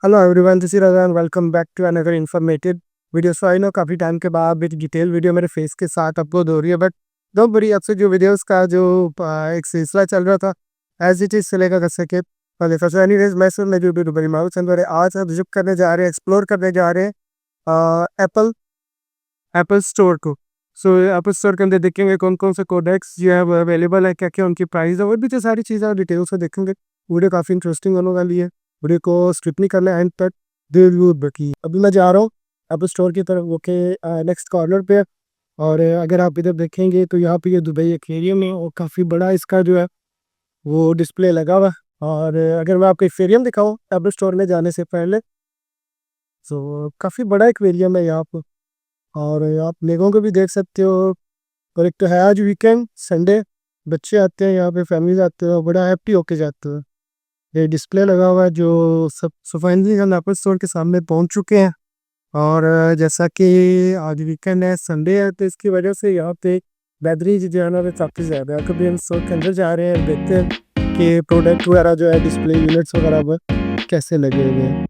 Hello everyone, this is Raza and welcome back to another informative video. So I know काफ़ी time के बाद एक detail video मेरे face के साथ अपलोड हो रही है, बट डोंट वरी, आपसे जो वीडियोस का जो एक सिलसिला चल रहा था एज इट इज चलेगा कर सके पहले। फर्स्ट एनीवेज, मैं सुन मैं जो बड़ी माउथ चंद आज हम विजिट करने जा रहे हैं, एक्सप्लोर करने जा रहे हैं एप्पल एप्पल स्टोर को। सो एप्पल स्टोर के अंदर देखेंगे कौन कौन से कोडेक्स जो है वो अवेलेबल है, क्या क्या उनकी प्राइस है, और भी जो सारी चीज़ें डिटेल से देखेंगे। वीडियो काफ़ी इंटरेस्टिंग होने वाली है, वीडियो को स्किप नहीं करना एंड तक जरूर देखिए। अभी मैं जा रहा हूँ एप्पल स्टोर की तरफ, वो के नेक्स्ट कॉर्नर पे। और अगर आप इधर देखेंगे तो यहाँ पे ये दुबई एक्वेरियम है और काफ़ी बड़ा इसका जो है वो डिस्प्ले लगा हुआ है। और अगर मैं आपको एक्वेरियम दिखाऊँ एप्पल स्टोर में जाने से पहले, तो काफ़ी बड़ा एक्वेरियम है यहाँ पर। और आप लेगों को भी देख सकते हो। और एक तो है आज वीकेंड, संडे, बच्चे आते हैं यहाँ पे, फैमिली आते हैं, बड़ा हैप्पी होके जाते हैं। ये डिस्प्ले लगा हुआ है जो सब फाइनली हम एप्पल स्टोर के सामने पहुँच चुके हैं। और जैसा कि आज वीकेंड है, संडे है, तो इसकी वजह से यहाँ पे बेहतरीन जो है ना वो काफ़ी ज़्यादा है। कभी हम स्टोर के अंदर जा रहे हैं, देखते हैं कि प्रोडक्ट वगैरह जो है डिस्प्ले यूनिट्स वगैरह पर कैसे लगे हुए हैं।